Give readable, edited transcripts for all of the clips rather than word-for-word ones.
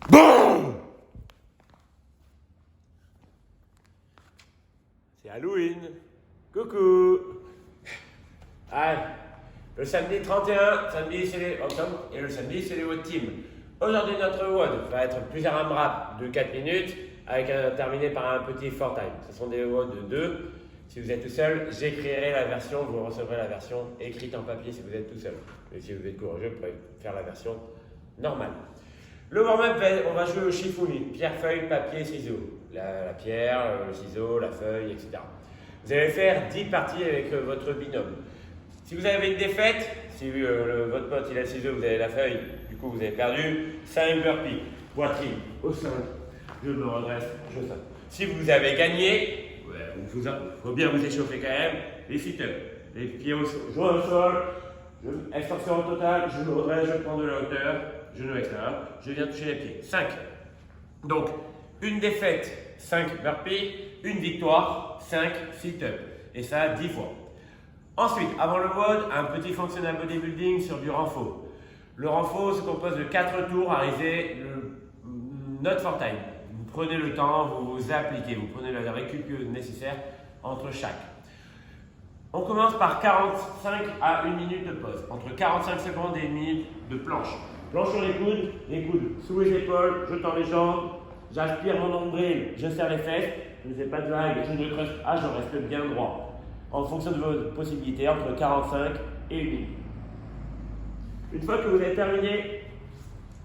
Boum! C'est Halloween. Coucou. Allez, le samedi 31, samedi c'est les octobre et le samedi c'est les WOD Team. Aujourd'hui notre WOD va être plusieurs AMRAP de 4 minutes avec terminé par un petit 4 time. Ce sont des WOD de 2. Si vous êtes tout seul, j'écrirai la version, vous recevrez la version écrite en papier si vous êtes tout seul. Et si vous êtes courageux, vous pourrez faire la version normale. Le warm-up, on va jouer au Shifumi, pierre, feuille, papier, ciseaux. La pierre, le ciseau, la feuille, etc. Vous allez faire 10 parties avec votre binôme. Si vous avez une défaite, si votre pote il a le ciseau, vous avez la feuille, du coup vous avez perdu, 5 burpees, poitrine, au sein, je me redresse, je saute. Si vous avez gagné, il faut bien vous échauffer quand même, les sit-ups, les pieds au sol, joints au sol, extension totale, je me redresse, je prends de la hauteur, genou extérieur, je viens toucher les pieds. 5. Donc, une défaite, 5 burpees, une victoire, 5 sit-ups. Et ça, 10 fois. Ensuite, avant le WOD, un petit functional bodybuilding sur du renfort. Le renfort se compose de 4 tours à réaliser notre 4 time. Vous prenez le temps, vous vous appliquez, vous prenez la récup nécessaire entre chaque. On commence par 45 à 1 minute de pause, entre 45 secondes et 1 minute de planche. Planche sur les coudes sous les épaules, je tends les jambes, j'aspire mon nombril, je serre les fesses, je ne fais pas de vague, je ne creuse pas, je reste bien droit. En fonction de vos possibilités, entre 45 et 1 minute. Une fois que vous avez terminé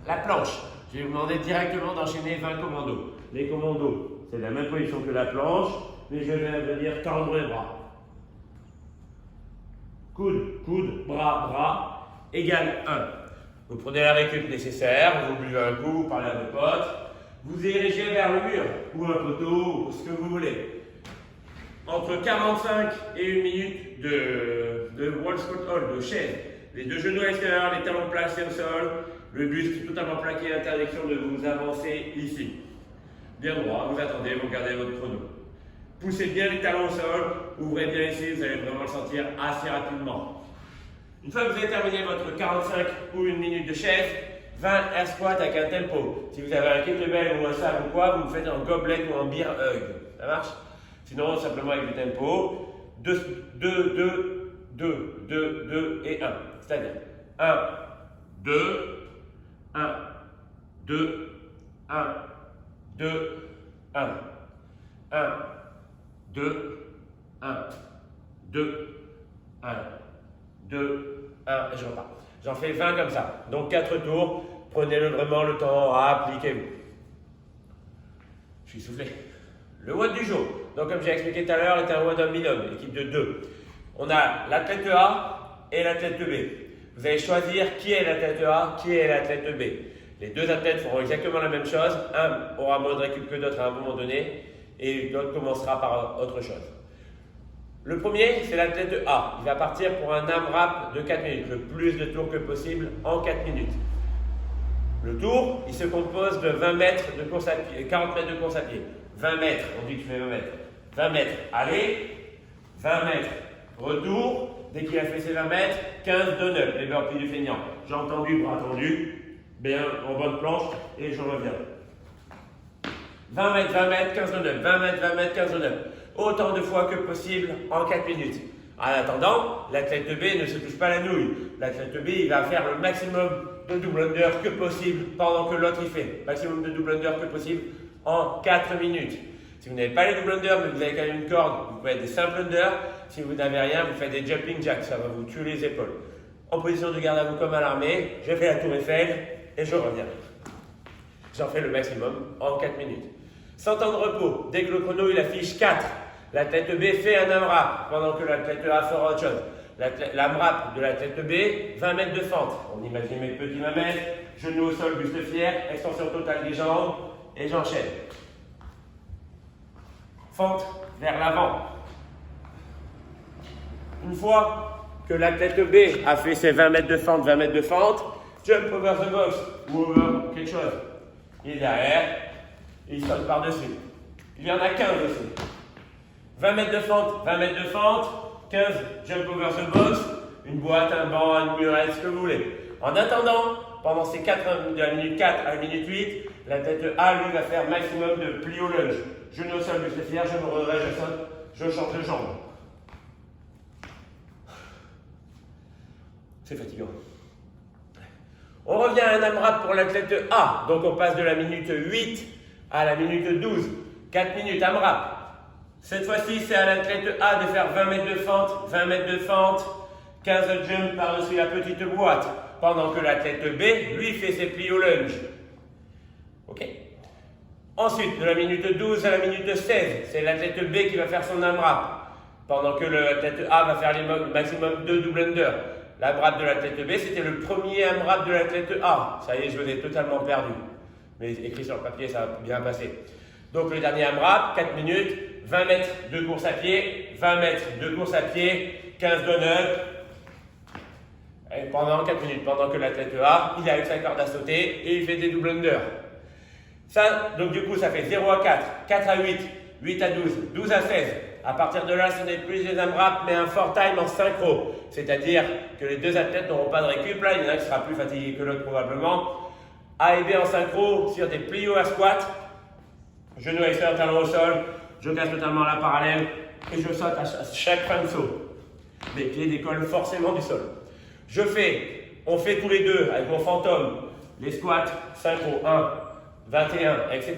la planche, je vais vous demander directement d'enchaîner 20 commandos. Les commandos, c'est la même position que la planche, mais je vais venir tendre les bras. Coude, bras, égale 1. Vous prenez la récup nécessaire, vous buvez un coup, vous parlez à vos potes, vous dirigez vers le mur, ou un poteau, ou ce que vous voulez. Entre 45 et 1 minute de wall squat hold, de chaise. Les deux genoux à l'extérieur, les talons placés au sol, le buste totalement plaqué, interdiction de vous avancer ici. Bien droit, vous attendez, vous gardez votre chrono. Poussez bien les talons au sol, ouvrez bien ici, vous allez vraiment le sentir assez rapidement. Une fois que vous avez terminé votre 45 ou 1 minute de chaise, 20 air squat avec un tempo. Si vous avez un kettlebell ou un sabre ou quoi, vous le faites en gobelet ou en beer hug. Ça marche? Sinon, simplement avec du tempo. 2 et 1. C'est-à-dire 1, 2, 1, 2, 1, 2, 1, 1, 2, 1, 2, 1, 2, 1, et je repars. J'en fais 20 comme ça. Donc 4 tours. Prenez vraiment le temps, appliquez-vous. Je suis soufflé. Le WOD du jour. Donc comme j'ai expliqué tout à l'heure, est un WOD en binôme, équipe de 2. On a l'athlète A et l'athlète B. Vous allez choisir qui est l'athlète A, qui est l'athlète B. Les deux athlètes feront exactement la même chose. Un aura moins de récup que d'autres à un moment donné et l'autre commencera par autre chose. Le premier, c'est l'athlète A. Il va partir pour un AMRAP de 4 minutes, le plus de tours que possible en 4 minutes. Le tour, il se compose de 20 mètres de course à pied, 40 mètres de course à pied. 20 mètres, on dit que tu fais 20 mètres. 20 mètres, aller, 20 mètres, retour. Dès qu'il a fait ses 20 mètres, 15 donuts, les burpees du feignant. J'ai entendu, bras tendus, bien en bonne planche, et je reviens. 20 mètres, 15 donuts, 20 mètres, 15 donuts. Autant de fois que possible en 4 minutes. En attendant, l'athlète B ne se touche pas la nouille. L'athlète B, il va faire le maximum de double under que possible pendant que l'autre il fait. Maximum de double under que possible en 4 minutes. Si vous n'avez pas les double under, mais vous avez quand même une corde, vous pouvez faire des simples under. Si vous n'avez rien, vous faites des jumping jacks, ça va vous tuer les épaules. En position de garde à vous comme à l'armée, je fais la tour Eiffel et je reviens. J'en fais le maximum en 4 minutes. Sans temps de repos, dès que le chrono il affiche 4, l'athlète B fait un AMRAP pendant que l'athlète A fera autre chose. L'AMRAP de l'athlète B, 20 mètres de fente. On imagine mes petits 20 mètres, genoux au sol, buste fier, extension totale des jambes et j'enchaîne. Fente vers l'avant. Une fois que l'athlète B a fait ses 20 mètres de fente, jump over the box ou over quelque chose. Il est derrière, il saute par-dessus. Il y en a 15 aussi. 20 mètres de fente, 15 jump over the box, une boîte, un banc, une murette, ce que vous voulez. En attendant, pendant ces 4, de la minute 4 à la minute 8, l'athlète A, lui, va faire maximum de pli au lunge. Genou au sol, buste fier, je me redresse, je saute, je change de jambe. C'est fatigant. On revient à un AMRAP pour l'athlète A. Donc on passe de la minute 8 à la minute 12. 4 minutes AMRAP. Cette fois-ci, c'est à l'athlète A de faire 20 mètres de fente, 20 mètres de fente, 15 jumps par-dessus la petite boîte, pendant que l'athlète B, lui, fait ses plis au lunge. Ok. Ensuite, de la minute 12 à la minute 16, c'est l'athlète B qui va faire son AMRAP, pendant que l'athlète A va faire les maximum 2 double under. L'AMRAP de l'athlète B, c'était le premier AMRAP de l'athlète A. Ça y est, je vous ai totalement perdu. Mais écrit sur le papier, ça va bien passer. Donc le dernier AMRAP, 4 minutes, 20 mètres de course à pied, 20 mètres de course à pied, 15 donuts. Et pendant 4 minutes, pendant que l'athlète A, il est avec sa corde à sauter et il fait des double under. Ça, donc du coup, ça fait 0 à 4, 4 à 8, 8 à 12, 12 à 16. À partir de là, ce n'est plus des AMRAP, mais un four time en synchro. C'est-à-dire que les deux athlètes n'auront pas de récup. Là, il y en a qui sera plus fatigué que l'autre probablement. A et B en synchro sur des plios à squat. Genou extérieur, talon au sol. Je casse totalement la parallèle et je saute à chaque fin de saut. Les pieds décollent forcément du sol. On fait tous les deux avec mon fantôme, les squats, synchro 1, 21, etc.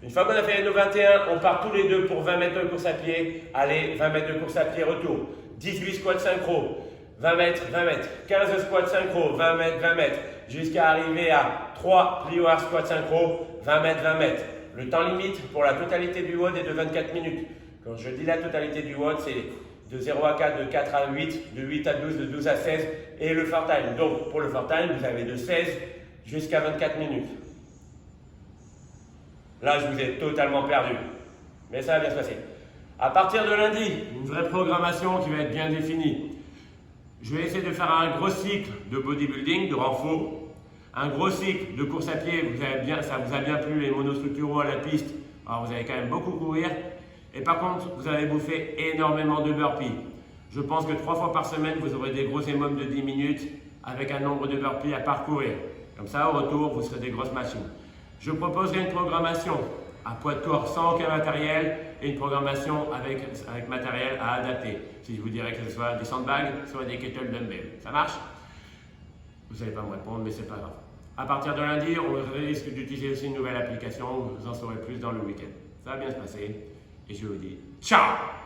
Une fois qu'on a fait nos 21, on part tous les deux pour 20 mètres de course à pied. Allez, 20 mètres de course à pied, retour. 18 squats synchro, 20 mètres, 20 mètres. 15 squats synchro, 20 mètres, 20 mètres. Jusqu'à arriver à 3 plio hard squats synchro, 20 mètres, 20 mètres. Le temps limite pour la totalité du WOD est de 24 minutes. Quand je dis la totalité du WOD, c'est de 0 à 4, de 4 à 8, de 8 à 12, de 12 à 16 et le fort time. Donc pour le fort time, vous avez de 16 jusqu'à 24 minutes. Là, je vous ai totalement perdu. Mais ça va bien se passer. À partir de lundi, une vraie programmation qui va être bien définie. Je vais essayer de faire un gros cycle de bodybuilding, de renfort. Un gros cycle de course à pied, ça vous a bien plu, les monostructuraux à la piste. Alors vous allez quand même beaucoup courir. Et par contre, vous allez bouffer énormément de burpees. Je pense que 3 fois par semaine, vous aurez des gros émums de 10 minutes avec un nombre de burpees à parcourir. Comme ça, au retour, vous serez des grosses machines. Je proposerai une programmation à poids de corps sans aucun matériel et une programmation avec matériel à adapter. Si je vous dirais que ce soit des sandbags, soit des kettle dumbbells. Ça marche? Vous n'allez pas me répondre, mais c'est pas grave. À partir de lundi, on risque d'utiliser aussi une nouvelle application. Vous en saurez plus dans le week-end. Ça va bien se passer et je vous dis ciao!